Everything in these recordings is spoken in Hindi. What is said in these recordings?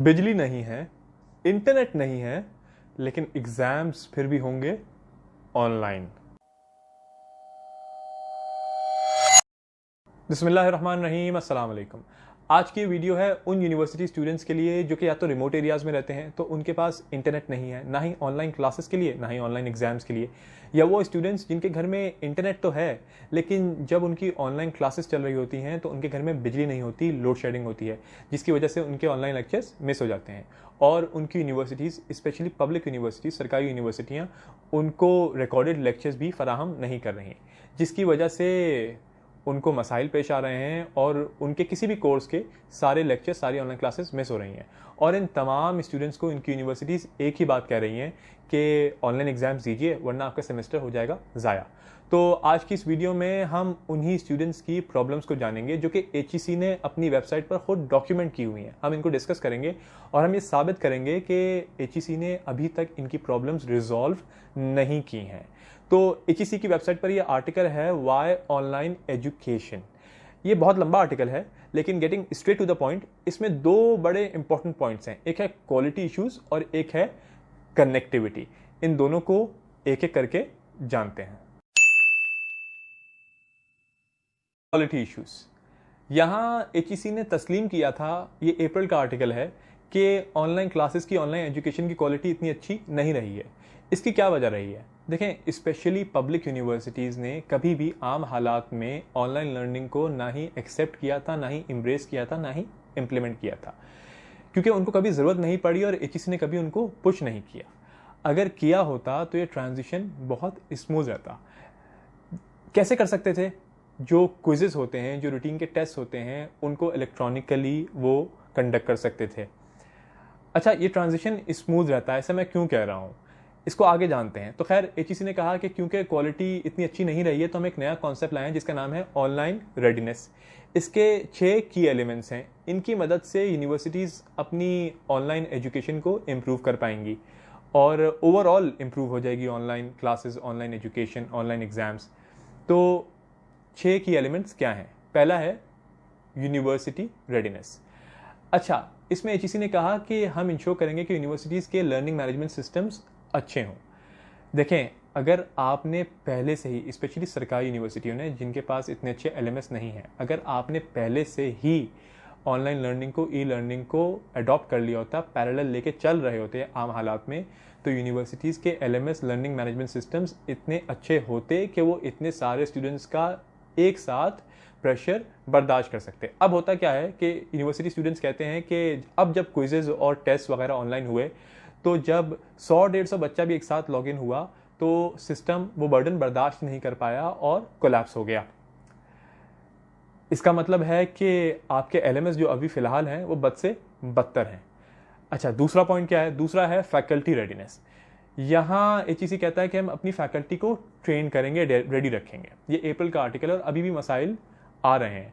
बिजली नहीं है, इंटरनेट नहीं है, लेकिन एग्जाम्स फिर भी होंगे ऑनलाइन। बिस्मिल्लाहिर्रहमानिर्रहीम, अस्सलाम वालेकुम। आज की वीडियो है उन यूनिवर्सिटी स्टूडेंट्स के लिए जो कि या तो रिमोट एरियाज़ में रहते हैं तो उनके पास इंटरनेट नहीं है, ना ही ऑनलाइन क्लासेस के लिए, ना ही ऑनलाइन एग्जाम्स के लिए, या वो स्टूडेंट्स जिनके घर में इंटरनेट तो है लेकिन जब उनकी ऑनलाइन क्लासेस चल रही होती हैं तो उनके घर में बिजली नहीं होती, लोड शेडिंग होती है, जिसकी वजह से उनके ऑनलाइन लेक्चर्स मिस हो जाते हैं। और उनकी यूनिवर्सिटीज़, स्पेशली पब्लिक यूनिवर्सिटीज़, सरकारी यूनिवर्सिटियाँ उनको रिकॉर्डेड लेक्चर्स भी फराहम नहीं कर रही हैं, जिसकी वजह से उनको मसाइल पेश आ रहे हैं और उनके किसी भी कोर्स के सारे लेक्चर, सारी ऑनलाइन क्लासेस मिस हो रही हैं। और इन तमाम स्टूडेंट्स को इनकी यूनिवर्सिटीज़ एक ही बात कह रही हैं कि ऑनलाइन एग्जाम्स दीजिए वरना आपका सेमेस्टर हो जाएगा ज़ाया। तो आज की इस वीडियो में हम उन्हीं स्टूडेंट्स की प्रॉब्लम्स को जानेंगे जो कि HEC ने अपनी वेबसाइट पर खुद डॉक्यूमेंट की हुई हैं। हम इनको डिस्कस करेंगे और हम ये साबित करेंगे कि HEC ने अभी तक इनकी प्रॉब्लम्स रिजॉल्व नहीं की हैं। तो HEC की वेबसाइट पर ये आर्टिकल है, वाई ऑनलाइन एजुकेशन। ये बहुत लंबा आर्टिकल है लेकिन getting straight to the point, इसमें दो बड़े इंपॉर्टेंट पॉइंट्स हैं। एक है क्वालिटी इश्यूज और एक है कनेक्टिविटी। इन दोनों को एक एक करके जानते हैं। क्वालिटी इश्यूज, यहाँ HEC ने तस्लीम किया था, ये अप्रैल का आर्टिकल है, कि ऑनलाइन क्लासेस की, ऑनलाइन एजुकेशन की क्वालिटी इतनी अच्छी नहीं रही है। इसकी क्या वजह रही है? देखें, स्पेशली पब्लिक यूनिवर्सिटीज़ ने कभी भी आम हालात में ऑनलाइन लर्निंग को ना ही एक्सेप्ट किया था, ना ही एम्ब्रेस किया था, ना ही इम्प्लीमेंट किया था, क्योंकि उनको कभी ज़रूरत नहीं पड़ी और HEC ने कभी उनको पुश नहीं किया। अगर किया होता तो ये ट्रांजिशन बहुत स्मूथ रहता। कैसे कर सकते थे? जो क्विजेज होते हैं, जो रूटीन के टेस्ट होते हैं, उनको इलेक्ट्रॉनिकली वो कंडक्ट कर सकते थे। अच्छा, ये ट्रांजिशन स्मूथ रहता है, ऐसा मैं क्यों कह रहा हूँ, इसको आगे जानते हैं। तो खैर, HEC ने कहा कि क्योंकि क्वालिटी इतनी अच्छी नहीं रही है तो हम एक नया कॉन्सेप्ट लाए हैं जिसका नाम है ऑनलाइन रेडीनेस। इसके 6 की एलिमेंट्स हैं। इनकी मदद से यूनिवर्सिटीज़ अपनी ऑनलाइन एजुकेशन को इम्प्रूव कर पाएंगी और ओवरऑल इम्प्रूव हो जाएगी online classes, online education, online exams. तो 6 की एलिमेंट्स क्या हैं? पहला है यूनिवर्सिटी रेडीनेस। अच्छा, इसमें HEC ने कहा कि हम इंश्योर करेंगे कि यूनिवर्सिटीज़ के लर्निंग मैनेजमेंट सिस्टम्स अच्छे हों। देखें, अगर आपने पहले से ही, स्पेशली सरकारी यूनिवर्सिटियों ने जिनके पास इतने अच्छे LMS नहीं हैं, अगर आपने पहले से ही ऑनलाइन लर्निंग को, ई लर्निंग को अडॉप्ट कर लिया होता, पैरेलल लेके चल रहे होते आम हालात में, तो यूनिवर्सिटीज़ के LMS, लर्निंग मैनेजमेंट सिस्टम्स, इतने अच्छे होते कि वो इतने सारे स्टूडेंट्स का एक साथ प्रेशर बर्दाश्त कर सकते। अब होता क्या है कि यूनिवर्सिटी स्टूडेंट्स कहते हैं कि अब जब क्विजेज और टेस्ट वगैरह ऑनलाइन हुए तो जब 100-150 बच्चा भी एक साथ लॉगिन हुआ तो सिस्टम वो बर्डन बर्दाश्त नहीं कर पाया और कोलैप्स हो गया। इसका मतलब है कि आपके LMS जो अभी फ़िलहाल हैं वो बद से बदतर हैं। अच्छा, दूसरा पॉइंट क्या है? दूसरा है फैकल्टी रेडीनेस। यहाँ HEC कहता है कि हम अपनी फैकल्टी को ट्रेन करेंगे, रेडी रखेंगे। ये अप्रैल का आर्टिकल है और अभी भी मसाइल आ रहे हैं।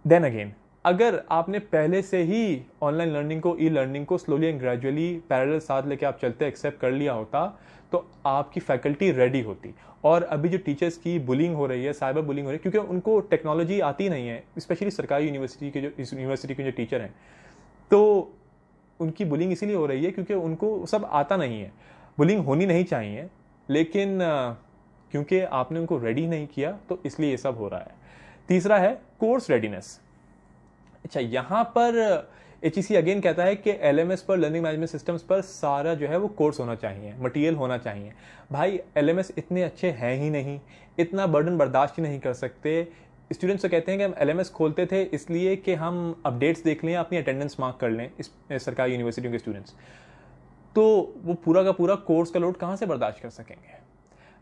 देन अगेन, अगर आपने पहले से ही ऑनलाइन लर्निंग को, ई लर्निंग को स्लोली एंड ग्रेजुअली पैरेलल साथ लेके आप चलते एक्सेप्ट कर लिया होता तो आपकी फैकल्टी रेडी होती। और अभी जो टीचर्स की बुलिंग हो रही है, साइबर बुलिंग हो रही है, क्योंकि उनको टेक्नोलॉजी आती नहीं है, स्पेशली सरकारी यूनिवर्सिटी के, जो इस यूनिवर्सिटी के जो टीचर हैं, तो उनकी बुलिंग इसीलिए हो रही है क्योंकि उनको सब आता नहीं है। बुलिंग होनी नहीं चाहिए लेकिन क्योंकि आपने उनको रेडी नहीं किया तो इसलिए ये सब हो रहा है। तीसरा है कोर्स रेडीनेस। अच्छा, यहाँ पर HEC अगेन कहता है कि LMS पर, लर्निंग मैनेजमेंट सिस्टम्स पर सारा जो है वो कोर्स होना चाहिए, मटेरियल होना चाहिए। भाई, LMS इतने अच्छे हैं ही नहीं, इतना बर्डन बर्दाश्त ही नहीं कर सकते। स्टूडेंट्स तो कहते हैं कि हम LMS खोलते थे इसलिए कि हम अपडेट्स देख लें, अपनी अटेंडेंस मार्क कर लें, इस सरकारी यूनिवर्सिटियों के स्टूडेंट्स। तो वो पूरा का पूरा कोर्स का लोड कहाँ से बर्दाश्त कर सकेंगे?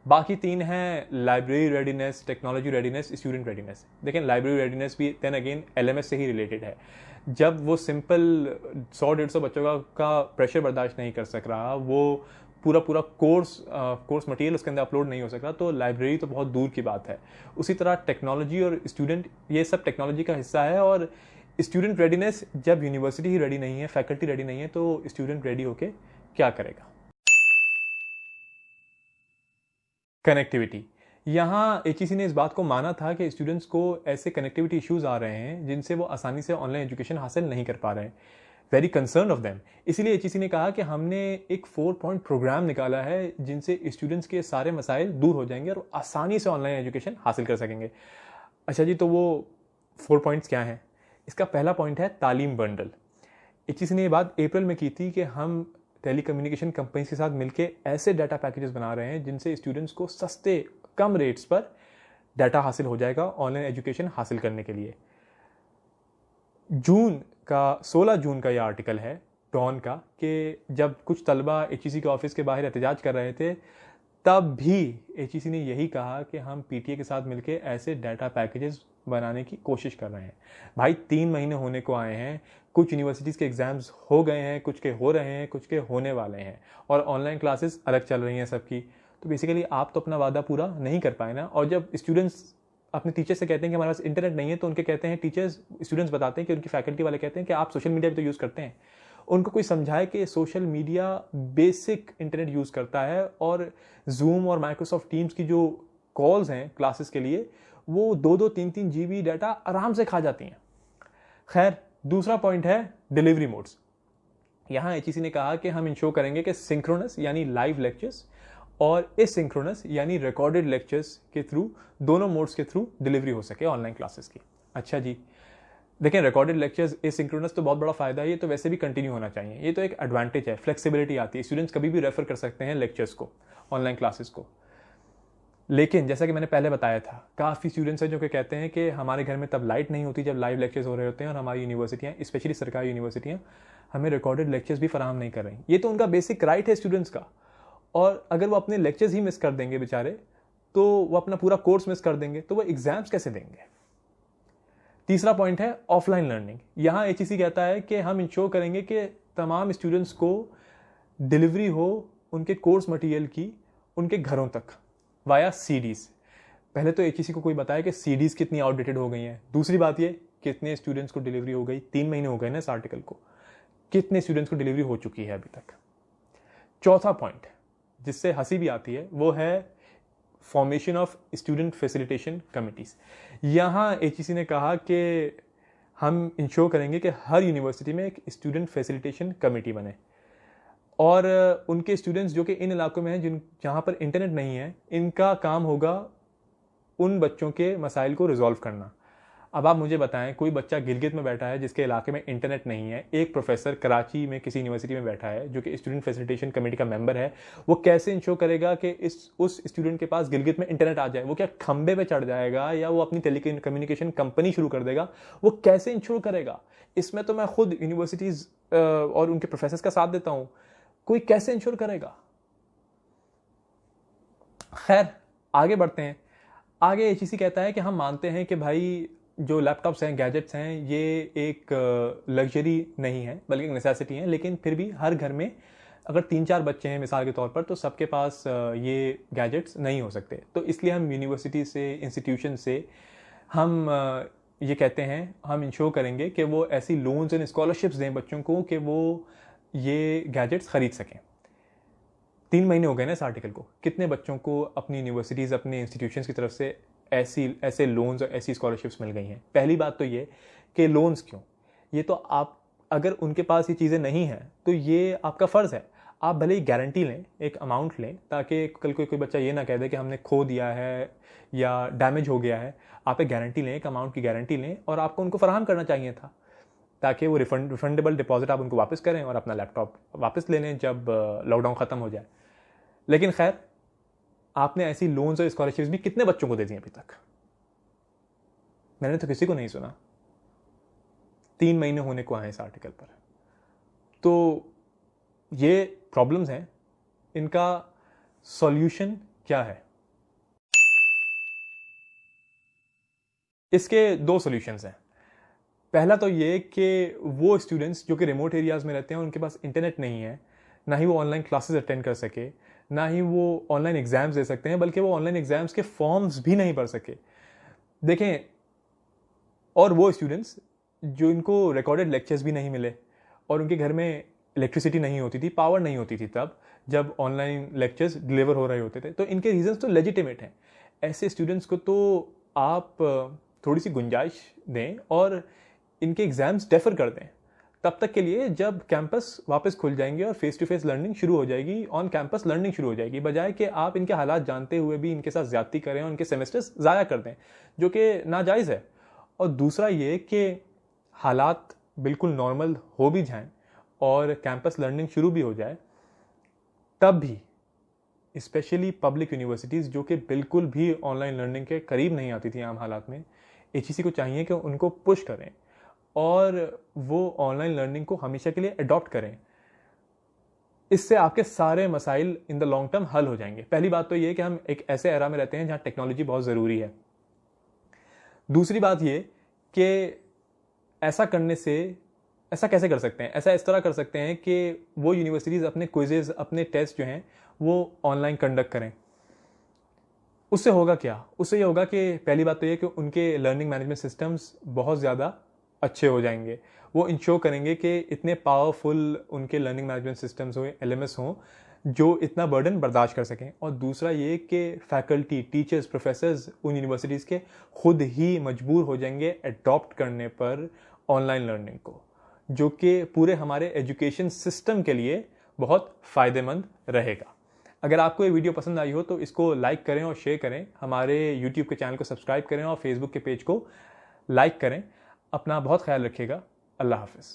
बाकी 3 हैं library readiness, technology readiness, student readiness. देखें, लाइब्रेरी रेडीनेस भी देन अगेन LMS से ही रिलेटेड है। जब वो सिंपल 100-150 बच्चों का प्रेशर बर्दाश्त नहीं कर सक रहा, वो पूरा पूरा कोर्स मटेरियल उसके अंदर अपलोड नहीं हो सक रहा, तो लाइब्रेरी तो बहुत दूर की बात है। उसी तरह टेक्नोलॉजी और स्टूडेंट, ये सब टेक्नोलॉजी का हिस्सा है। और स्टूडेंट रेडीनेस, जब यूनिवर्सिटी ही रेडी नहीं है, फैकल्टी रेडी नहीं है, तो स्टूडेंट रेडी होके क्या करेगा? कनेक्टिविटी, यहाँ HEC ने इस बात को माना था कि स्टूडेंट्स को ऐसे कनेक्टिविटी इश्यूज आ रहे हैं जिनसे वो आसानी से ऑनलाइन एजुकेशन हासिल नहीं कर पा रहे हैं। Very concern of them. इसीलिए एचईसी ने कहा कि हमने एक 4 पॉइंट प्रोग्राम निकाला है जिनसे स्टूडेंट्स के सारे मसाइल दूर हो जाएंगे और आसानी से ऑनलाइन एजुकेशन हासिल कर सकेंगे। अच्छा जी, तो वो 4 पॉइंट्स क्या हैं? इसका पहला पॉइंट है तालीम बंडल। एचईसी ने ये बात अप्रैल में की थी कि हम टेलीकम्युनिकेशन कंपनीज के साथ मिलकर ऐसे डाटा पैकेजेस बना रहे हैं जिनसे स्टूडेंट्स को सस्ते कम रेट्स पर डाटा हासिल हो जाएगा ऑनलाइन एजुकेशन हासिल करने के लिए। 16 जून का ये आर्टिकल है डॉन का कि जब कुछ तलबा एचईसी के ऑफिस के बाहर एहतजाज कर रहे थे तब भी एचईसी ने यही कहा कि हम पीटीए के साथ मिलकर ऐसे डाटा पैकेजेस बनाने की कोशिश कर रहे हैं। भाई 3 महीने होने को आए हैं, कुछ यूनिवर्सिटीज़ के एग्ज़ाम्स हो गए हैं, कुछ के हो रहे हैं, कुछ के होने वाले हैं और ऑनलाइन क्लासेस अलग चल रही हैं सबकी। तो बेसिकली आप तो अपना वादा पूरा नहीं कर पाए ना। और जब स्टूडेंट्स अपने टीचर से कहते हैं कि हमारे पास इंटरनेट नहीं है तो उनके कहते हैं टीचर्स, स्टूडेंट्स बताते हैं कि उनकी फैकल्टी वाले कहते हैं कि आप सोशल मीडिया भी तो यूज़ करते हैं। उनको कोई समझाए कि social media basic internet use करता है और जूम और माइक्रोसॉफ्ट टीम्स की जो कॉल्स हैं क्लासेस के लिए वो 2-2, 3-3 GB डाटा आराम से खा जाती हैं। खैर, दूसरा पॉइंट है डिलीवरी मोड्स। यहाँ एचईसी ने कहा कि हम इंश्योर करेंगे कि सिंक्रोनस यानी लाइव लेक्चर्स और एसिंक्रोनस यानी रिकॉर्डेड लेक्चर्स के थ्रू, दोनों मोड्स के थ्रू डिलीवरी हो सके ऑनलाइन क्लासेस की। अच्छा जी, देखें रिकॉर्डेड लेक्चर्स एसिंक्रोनस तो बहुत बड़ा फायदा है, ये तो वैसे भी कंटिन्यू होना चाहिए, ये तो एक एडवांटेज है, फ्लेक्सिबिलिटी आती है, स्टूडेंट्स कभी भी रेफर कर सकते हैं लेक्चर्स को, ऑनलाइन क्लासेस को। लेकिन जैसा कि मैंने पहले बताया था, काफ़ी स्टूडेंट्स हैं जो कि कहते हैं कि हमारे घर में तब लाइट नहीं होती जब लाइव लेक्चर्स हो रहे होते हैं और हमारी यूनिवर्सिटियाँ, स्पेशली सरकारी यूनिवर्सिटियाँ, हमें रिकॉर्डेड लेक्चर्स भी फराहम नहीं कर रही। ये तो उनका बेसिक राइट है स्टूडेंट्स का, और अगर वो अपने लेक्चर्स ही मिस कर देंगे बेचारे तो वो अपना पूरा कोर्स मिस कर देंगे, तो वो एग्जाम्स कैसे देंगे। तीसरा पॉइंट है ऑफलाइन लर्निंग। यहाँ एचईसी कहता है कि हम इंश्योर करेंगे कि तमाम स्टूडेंट्स को डिलीवरी हो उनके कोर्स मटेरियल की उनके घरों तक वाया सीडीज। पहले तो एचईसी को कोई बताया कि सीडीज कितनी आउटडेटेड हो गई हैं। दूसरी बात ये कितने स्टूडेंट्स को डिलीवरी हो गई, 3 महीने हो गए ना इस आर्टिकल को, कितने स्टूडेंट्स को डिलीवरी हो चुकी है अभी तक। चौथा पॉइंट जिससे हंसी भी आती है वो है formation of student facilitation committees. यहाँ एचईसी ने कहा कि हम इंश्योर करेंगे कि हर यूनिवर्सिटी में एक स्टूडेंट फैसिलिटेशन कमेटी बने और उनके स्टूडेंट्स जो कि इन इलाकों में हैं जहाँ पर इंटरनेट नहीं है, इनका काम होगा उन बच्चों के मसाइल को रिजॉल्व करना। अब आप मुझे बताएं, कोई बच्चा गिलगित में बैठा है जिसके इलाके में इंटरनेट नहीं है, एक प्रोफेसर कराची में किसी यूनिवर्सिटी में बैठा है जो कि स्टूडेंट फैसिलिटेशन कमेटी का मेंबर है, वो कैसे इंश्योर करेगा कि उस स्टूडेंट के पास गिलगित में इंटरनेट आ जाए? वो क्या खंबे पे चढ़ जाएगा या वो अपनी टेलीकम्युनिकेशन कंपनी शुरू कर देगा? वो कैसे इंश्योर करेगा? इसमें तो मैं खुद यूनिवर्सिटीज़ और उनके प्रोफेसर्स का साथ देता हूँ, कोई कैसे इंश्योर करेगा? खैर, आगे बढ़ते हैं। आगे एचईसी कहता है कि हम मानते हैं कि भाई जो लैपटॉप्स हैं, गैजेट्स हैं, ये एक लग्जरी नहीं है बल्कि एक नेसेसिटी है, लेकिन फिर भी हर घर में अगर 3-4 बच्चे हैं मिसाल के तौर पर तो सबके पास ये गैजेट्स नहीं हो सकते। तो इसलिए हम यूनिवर्सिटी से, इंस्टीट्यूशन से हम ये कहते हैं, हम इंश्योर करेंगे कि वो ऐसी लोन्स एंड स्कॉलरशिप्स दें बच्चों को कि वो ये गैजेट्स खरीद सकें। 3 महीने हो गए ना इस आर्टिकल को, कितने बच्चों को अपनी यूनिवर्सिटीज़, अपने इंस्टीट्यूशंस की तरफ से ऐसे लोन्स और ऐसी स्कॉलरशिप्स मिल गई हैं? पहली बात तो ये कि लोन्स क्यों, ये तो आप अगर उनके पास ये चीज़ें नहीं हैं तो ये आपका फ़र्ज़ है, आप भले ही गारंटी लें, एक अमाउंट लें, ताकि कल कोई बच्चा ये ना कह दे कि हमने खो दिया है या डैमेज हो गया है। आप एक गारंटी लें, एक अमाउंट की गारंटी लें और आपको उनको फराहम करना चाहिए था ताकि वो रिफंडेबल डिपॉजिट आप उनको वापस करें और अपना लैपटॉप वापस ले लें जब लॉकडाउन ख़त्म हो जाए। लेकिन खैर, आपने ऐसी लोन्स और स्कॉलरशिप्स भी कितने बच्चों को दे दी अभी तक? मैंने तो किसी को नहीं सुना। 3 महीने होने को आए इस आर्टिकल पर। तो ये प्रॉब्लम्स हैं, इनका सॉल्यूशन क्या है? इसके 2 सॉल्यूशंस हैं। पहला तो ये कि वो स्टूडेंट्स जो कि रिमोट एरियाज़ में रहते हैं, उनके पास इंटरनेट नहीं है, ना ही वो ऑनलाइन क्लासेस अटेंड कर सके, ना ही वो ऑनलाइन एग्ज़ाम्स दे सकते हैं, बल्कि वो ऑनलाइन एग्ज़ाम्स के फॉर्म्स भी नहीं भर सके। देखें, और वो स्टूडेंट्स जो इनको रिकॉर्डेड लेक्चर्स भी नहीं मिले और उनके घर में इलेक्ट्रिसिटी नहीं होती थी, पावर नहीं होती थी तब जब ऑनलाइन लेक्चर्स डिलीवर हो रहे होते थे, तो इनके रीजंस तो लेजिटिमेट हैं। ऐसे स्टूडेंट्स को तो आप थोड़ी सी गुंजाइश दें और इनके एग्ज़ाम्स डेफर कर दें तब तक के लिए जब कैंपस वापस खुल जाएंगे और फेस टू फेस लर्निंग शुरू हो जाएगी, ऑन कैंपस लर्निंग शुरू हो जाएगी, बजाय कि आप इनके हालात जानते हुए भी इनके साथ ज्यादती करें और उनके सेमेस्टर्स ज़ाया कर दें, जो कि नाजायज़ है। और दूसरा ये कि हालात बिल्कुल नॉर्मल हो भी जाएं और कैंपस लर्निंग शुरू भी हो जाए, तब भी स्पेशली पब्लिक यूनिवर्सिटीज़ जो कि बिल्कुल भी ऑनलाइन लर्निंग के करीब नहीं आती थी आम हालात में, एचईसी को चाहिए कि उनको पुश करें और वो ऑनलाइन लर्निंग को हमेशा के लिए अडॉप्ट करें। इससे आपके सारे मसाइल इन द लॉन्ग टर्म हल हो जाएंगे। पहली बात तो ये कि हम एक ऐसे एरा में रहते हैं जहाँ टेक्नोलॉजी बहुत ज़रूरी है। दूसरी बात ये कि ऐसा करने से, ऐसा कैसे कर सकते हैं, ऐसा इस तरह कर सकते हैं कि वो यूनिवर्सिटीज़ अपने क्विजेज, अपने टेस्ट जो हैं वो ऑनलाइन कंडक्ट करें। उससे होगा क्या? उससे ये होगा कि पहली बात तो ये कि उनके लर्निंग मैनेजमेंट सिस्टम्स बहुत ज़्यादा अच्छे हो जाएंगे। वो इंश्योर करेंगे कि इतने पावरफुल उनके लर्निंग मैनेजमेंट सिस्टम्स हो, एलएमएस हों, जो इतना बर्डन बर्दाश्त कर सकें। और दूसरा ये कि फैकल्टी, टीचर्स, प्रोफेसर्स उन यूनिवर्सिटीज़ के खुद ही मजबूर हो जाएंगे अडॉप्ट करने पर ऑनलाइन लर्निंग को, जो कि पूरे हमारे एजुकेशन सिस्टम के लिए बहुत फ़ायदेमंद रहेगा। अगर आपको ये वीडियो पसंद आई हो तो इसको लाइक करें और शेयर करें, हमारे यूट्यूब के चैनल को सब्सक्राइब करें और फेसबुक के पेज को लाइक करें। अपना बहुत ख्याल रखिएगा। अल्लाह हाफ़िज़।